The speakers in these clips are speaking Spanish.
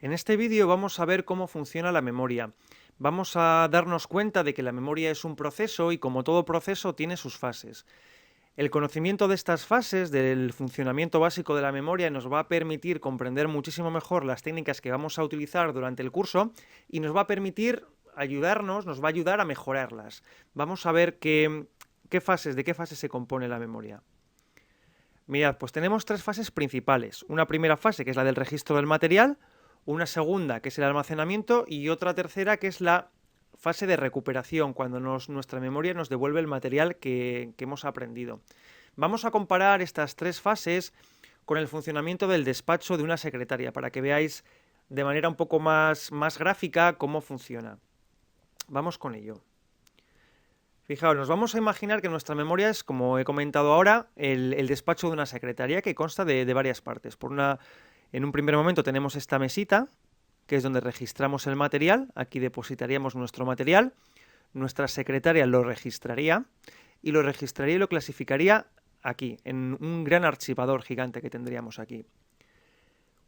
En este vídeo vamos a ver cómo funciona la memoria. Vamos a darnos cuenta de que la memoria es un proceso y como todo proceso tiene sus fases. El conocimiento de estas fases, del funcionamiento básico de la memoria, nos va a permitir comprender muchísimo mejor las técnicas que vamos a utilizar durante el curso y nos va a permitir ayudarnos, nos va a ayudar a mejorarlas. Vamos a ver de qué fases se compone la memoria. Mirad, pues tenemos tres fases principales. Una primera fase, que es la del registro del material, una segunda, que es el almacenamiento, y otra tercera, que es la fase de recuperación, cuando nuestra memoria nos devuelve el material que hemos aprendido. Vamos a comparar estas tres fases con el funcionamiento del despacho de una secretaria, para que veáis de manera un poco más gráfica cómo funciona. Vamos con ello. Fijaos, nos vamos a imaginar que nuestra memoria es, como he comentado ahora, el despacho de una secretaria que consta de varias partes. En un primer momento tenemos esta mesita, que es donde registramos el material. Aquí depositaríamos nuestro material. Nuestra secretaria lo registraría y lo clasificaría aquí, en un gran archivador gigante que tendríamos aquí.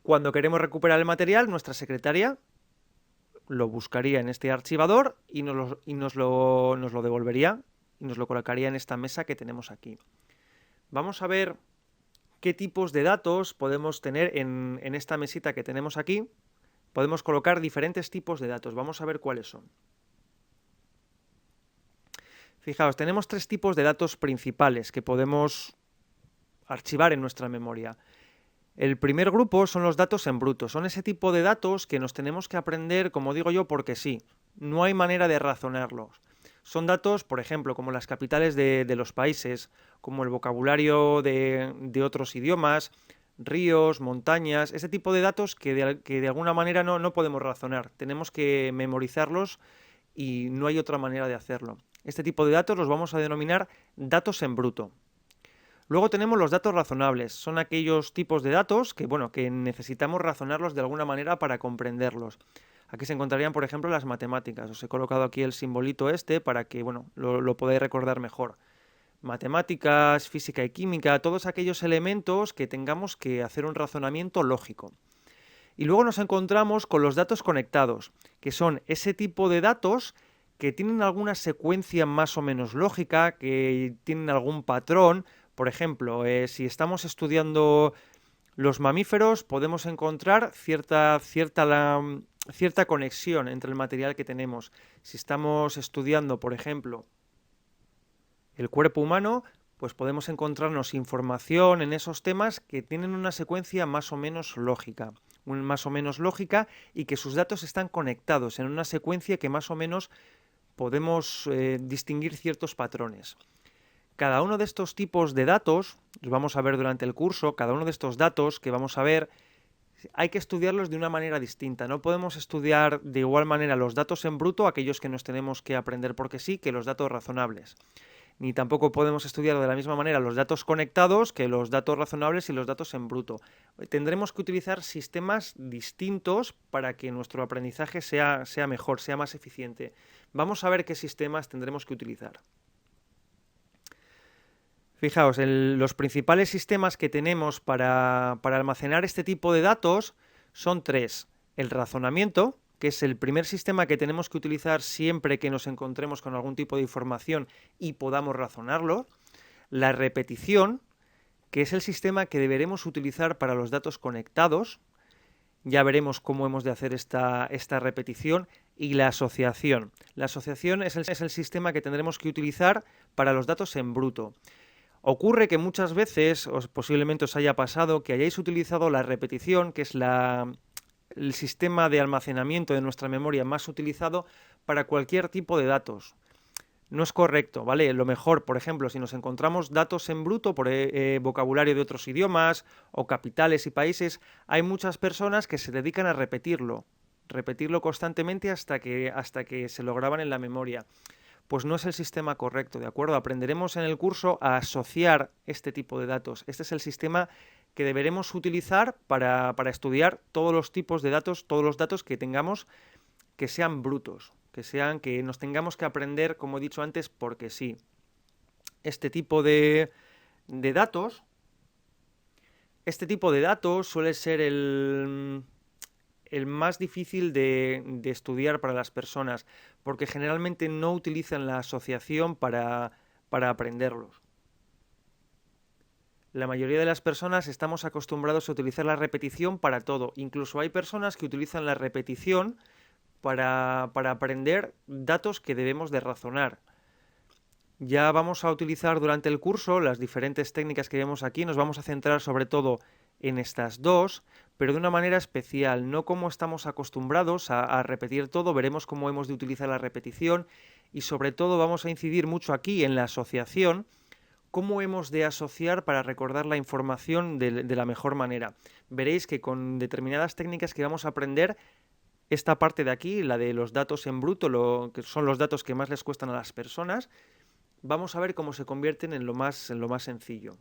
Cuando queremos recuperar el material, nuestra secretaria lo buscaría en este archivador y nos lo devolvería y nos lo colocaría en esta mesa que tenemos aquí. Vamos a ver qué tipos de datos podemos tener en esta mesita que tenemos aquí. Podemos colocar diferentes tipos de datos. Vamos a ver cuáles son. Fijaos, tenemos tres tipos de datos principales que podemos archivar en nuestra memoria. El primer grupo son los datos en bruto. Son ese tipo de datos que nos tenemos que aprender, como digo yo, porque sí. No hay manera de razonarlos. Son datos, por ejemplo, como las capitales de los países, como el vocabulario de otros idiomas, ríos, montañas, ese tipo de datos que de alguna manera no podemos razonar. Tenemos que memorizarlos y no hay otra manera de hacerlo. Este tipo de datos los vamos a denominar datos en bruto. Luego tenemos los datos razonables. Son aquellos tipos de datos que necesitamos razonarlos de alguna manera para comprenderlos. Aquí se encontrarían, por ejemplo, las matemáticas. Os he colocado aquí el simbolito este para que, lo podáis recordar mejor. Matemáticas, física y química, todos aquellos elementos que tengamos que hacer un razonamiento lógico. Y luego nos encontramos con los datos conectados, que son ese tipo de datos que tienen alguna secuencia más o menos lógica, que tienen algún patrón. Por ejemplo, si estamos estudiando los mamíferos, podemos encontrar cierta conexión entre el material que tenemos. Si estamos estudiando, por ejemplo, el cuerpo humano, pues podemos encontrarnos información en esos temas que tienen una secuencia más o menos lógica, y que sus datos están conectados en una secuencia que más o menos podemos distinguir ciertos patrones. Cada uno de estos tipos de datos, los vamos a ver durante el curso, cada uno de estos datos que vamos a ver, hay que estudiarlos de una manera distinta. No podemos estudiar de igual manera los datos en bruto, aquellos que nos tenemos que aprender porque sí, que los datos razonables. Ni tampoco podemos estudiar de la misma manera los datos conectados que los datos razonables y los datos en bruto. Tendremos que utilizar sistemas distintos para que nuestro aprendizaje sea mejor, sea más eficiente. Vamos a ver qué sistemas tendremos que utilizar. Fijaos, los principales sistemas que tenemos para almacenar este tipo de datos son tres. El razonamiento, que es el primer sistema que tenemos que utilizar siempre que nos encontremos con algún tipo de información y podamos razonarlo. La repetición, que es el sistema que deberemos utilizar para los datos conectados. Ya veremos cómo hemos de hacer esta repetición. Y la asociación. La asociación es el sistema que tendremos que utilizar para los datos en bruto. Ocurre que muchas veces, posiblemente os haya pasado, que hayáis utilizado la repetición, que es el sistema de almacenamiento de nuestra memoria más utilizado para cualquier tipo de datos. No es correcto, ¿vale? Lo mejor, por ejemplo, si nos encontramos datos en bruto por vocabulario de otros idiomas o capitales y países, hay muchas personas que se dedican a repetirlo constantemente hasta que se lo graban en la memoria. Pues no es el sistema correcto, ¿de acuerdo? Aprenderemos en el curso a asociar este tipo de datos. Este es el sistema que deberemos utilizar para estudiar todos los tipos de datos, todos los datos que tengamos que sean brutos, que nos tengamos que aprender, como he dicho antes, porque sí. Este tipo de datos, suele ser el más difícil de estudiar para las personas, porque generalmente no utilizan la asociación para aprenderlos. La mayoría de las personas estamos acostumbrados a utilizar la repetición para todo. Incluso hay personas que utilizan la repetición para aprender datos que debemos de razonar. Ya vamos a utilizar durante el curso las diferentes técnicas que vemos aquí. Nos vamos a centrar sobre todo en estas dos, pero de una manera especial, no como estamos acostumbrados a repetir todo. Veremos cómo hemos de utilizar la repetición y sobre todo vamos a incidir mucho aquí en la asociación, cómo hemos de asociar para recordar la información de la mejor manera. Veréis que con determinadas técnicas que vamos a aprender, esta parte de aquí, la de los datos en bruto, que son los datos que más les cuestan a las personas, vamos a ver cómo se convierten en lo más sencillo.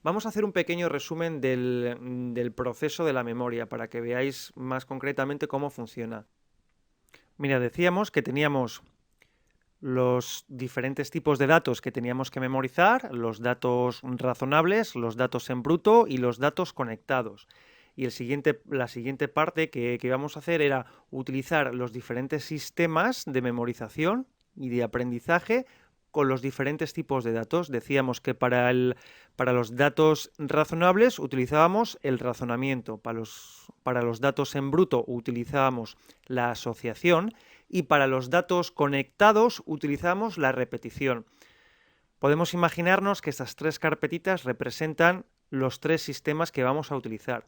Vamos a hacer un pequeño resumen del proceso de la memoria para que veáis más concretamente cómo funciona. Mira, decíamos que teníamos los diferentes tipos de datos que teníamos que memorizar, los datos razonables, los datos en bruto y los datos conectados. Y la siguiente parte que íbamos a hacer era utilizar los diferentes sistemas de memorización y de aprendizaje con los diferentes tipos de datos. Decíamos que para los datos razonables utilizábamos el razonamiento, para los datos en bruto utilizábamos la asociación y para los datos conectados utilizamos la repetición. Podemos imaginarnos que estas tres carpetitas representan los tres sistemas que vamos a utilizar.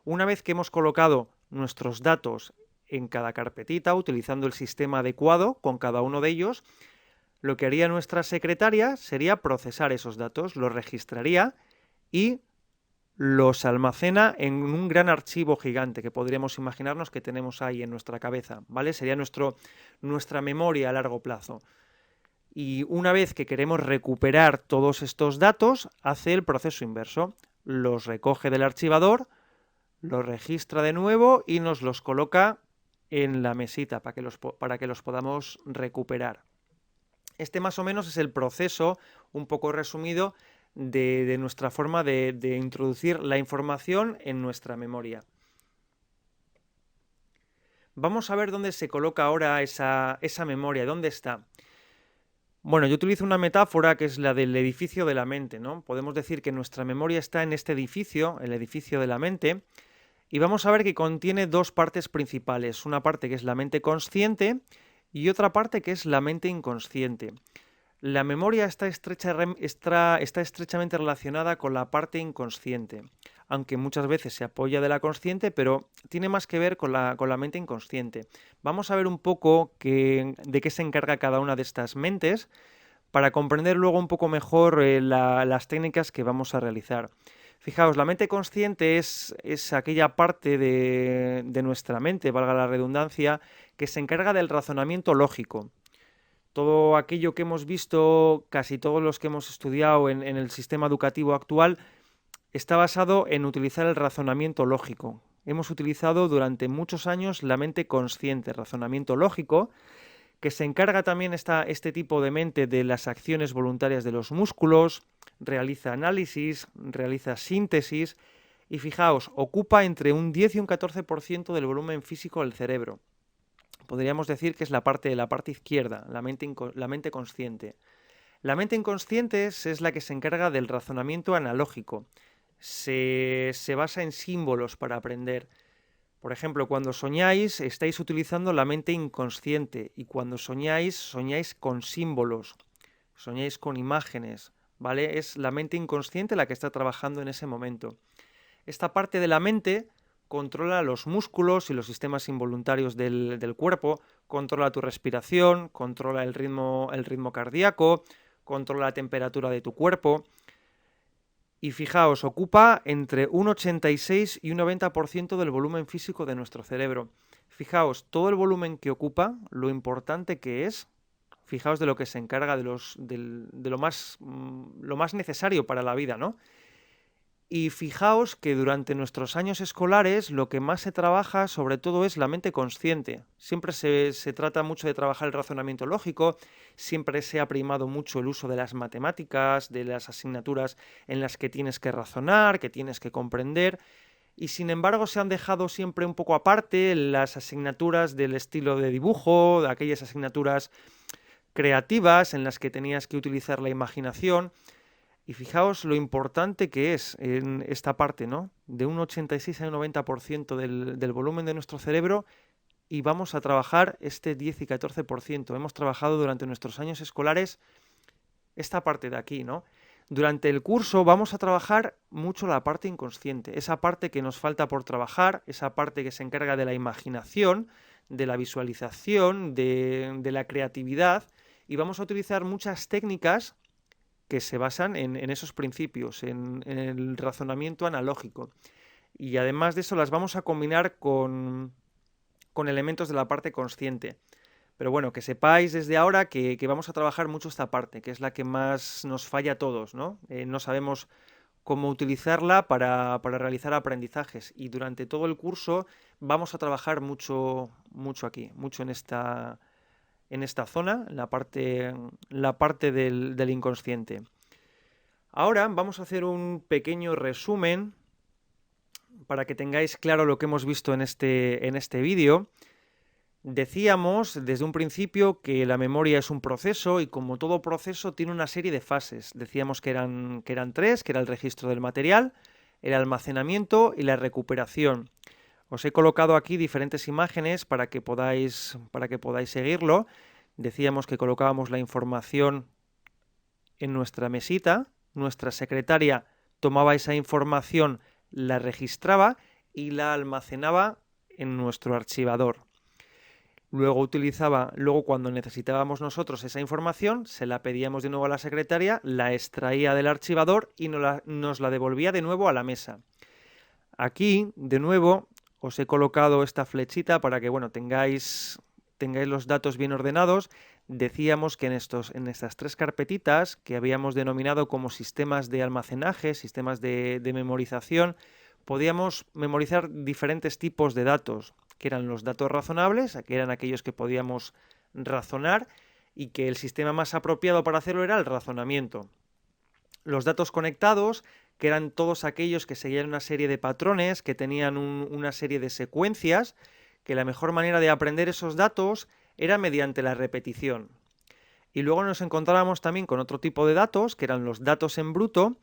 Una vez que hemos colocado nuestros datos en cada carpetita, utilizando el sistema adecuado con cada uno de ellos, lo que haría nuestra secretaria sería procesar esos datos, los registraría y los almacena en un gran archivo gigante que podríamos imaginarnos que tenemos ahí en nuestra cabeza, ¿vale? Sería nuestra memoria a largo plazo. Y una vez que queremos recuperar todos estos datos, hace el proceso inverso. Los recoge del archivador, los registra de nuevo y nos los coloca en la mesita para que los podamos recuperar. Este más o menos es el proceso, un poco resumido, de nuestra forma de introducir la información en nuestra memoria. Vamos a ver dónde se coloca ahora esa memoria, dónde está. Bueno, yo utilizo una metáfora que es la del edificio de la mente, ¿no? Podemos decir que nuestra memoria está en este edificio, el edificio de la mente, y vamos a ver que contiene dos partes principales, una parte que es la mente consciente y otra parte que es la mente inconsciente. La memoria está estrechamente relacionada con la parte inconsciente, aunque muchas veces se apoya de la consciente, pero tiene más que ver con la mente inconsciente. Vamos a ver un poco de qué se encarga cada una de estas mentes para comprender luego un poco mejor las técnicas que vamos a realizar. Fijaos, la mente consciente es aquella parte de nuestra mente, valga la redundancia, que se encarga del razonamiento lógico. Todo aquello que hemos visto, casi todos los que hemos estudiado en el sistema educativo actual, está basado en utilizar el razonamiento lógico. Hemos utilizado durante muchos años la mente consciente, razonamiento lógico, que se encarga también este tipo de mente de las acciones voluntarias de los músculos, realiza análisis, realiza síntesis y fijaos, ocupa entre un 10 y un 14% del volumen físico del cerebro. Podríamos decir que es la parte izquierda, la mente consciente. La mente inconsciente es la que se encarga del razonamiento analógico. Se basa en símbolos para aprender. Por ejemplo, cuando soñáis, estáis utilizando la mente inconsciente y cuando soñáis con símbolos, soñáis con imágenes, ¿vale? Es la mente inconsciente la que está trabajando en ese momento. Esta parte de la mente controla los músculos y los sistemas involuntarios del cuerpo, controla tu respiración, controla el ritmo cardíaco, controla la temperatura de tu cuerpo. Y fijaos, ocupa entre un 86 y un 90% del volumen físico de nuestro cerebro. Fijaos, todo el volumen que ocupa, lo importante que es, fijaos de lo que se encarga de lo más necesario para la vida, ¿no? Y fijaos que durante nuestros años escolares lo que más se trabaja sobre todo es la mente consciente. Siempre se trata mucho de trabajar el razonamiento lógico, siempre se ha primado mucho el uso de las matemáticas, de las asignaturas en las que tienes que razonar, que tienes que comprender. y sin embargo se han dejado siempre un poco aparte las asignaturas del estilo de dibujo, de aquellas asignaturas creativas en las que tenías que utilizar la imaginación. Y fijaos lo importante que es en esta parte, ¿no? De un 86 al 90% del volumen de nuestro cerebro, y vamos a trabajar este 10 y 14%. Hemos trabajado durante nuestros años escolares esta parte de aquí, ¿no? Durante el curso vamos a trabajar mucho la parte inconsciente, esa parte que nos falta por trabajar, esa parte que se encarga de la imaginación, de la visualización, de la creatividad, y vamos a utilizar muchas técnicas que se basan en esos principios, en el razonamiento analógico. Y además de eso las vamos a combinar con elementos de la parte consciente. Pero bueno, que sepáis desde ahora que vamos a trabajar mucho esta parte, que es la que más nos falla a todos, ¿no? No sabemos cómo utilizarla para realizar aprendizajes, y durante todo el curso vamos a trabajar mucho, mucho aquí, mucho en esta zona, la parte del inconsciente. Ahora vamos a hacer un pequeño resumen para que tengáis claro lo que hemos visto en este vídeo. Decíamos desde un principio que la memoria es un proceso, y como todo proceso tiene una serie de fases. Decíamos que eran tres, que era el registro del material, el almacenamiento y la recuperación. Os he colocado aquí diferentes imágenes para que podáis seguirlo. Decíamos que colocábamos la información en nuestra mesita, nuestra secretaria tomaba esa información, la registraba y la almacenaba en nuestro archivador. Luego cuando necesitábamos nosotros esa información, se la pedíamos de nuevo a la secretaria, la extraía del archivador y nos la devolvía de nuevo a la mesa. Aquí, de nuevo, os he colocado esta flechita para que, bueno, tengáis los datos bien ordenados. Decíamos que en estas tres carpetitas que habíamos denominado como sistemas de almacenaje, sistemas de memorización, podíamos memorizar diferentes tipos de datos, que eran los datos razonables, que eran aquellos que podíamos razonar, y que el sistema más apropiado para hacerlo era el razonamiento. Los datos conectados, que eran todos aquellos que seguían una serie de patrones, que tenían una serie de secuencias, que la mejor manera de aprender esos datos era mediante la repetición. Y luego nos encontrábamos también con otro tipo de datos, que eran los datos en bruto,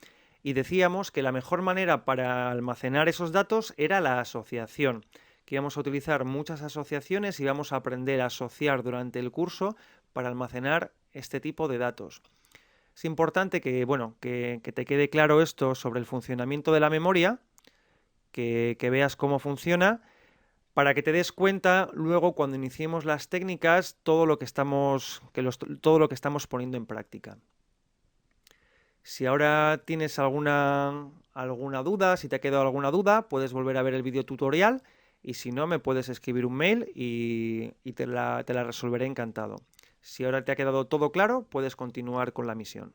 y decíamos que la mejor manera para almacenar esos datos era la asociación, que íbamos a utilizar muchas asociaciones y vamos a aprender a asociar durante el curso para almacenar este tipo de datos. Es importante que, bueno, que te quede claro esto sobre el funcionamiento de la memoria, que veas cómo funciona, para que te des cuenta luego cuando iniciemos las técnicas todo lo que estamos poniendo en práctica. Si ahora tienes alguna duda, si te ha quedado alguna duda, puedes volver a ver el vídeo tutorial, y si no, me puedes escribir un mail y te la resolveré encantado. Si ahora te ha quedado todo claro, puedes continuar con la misión.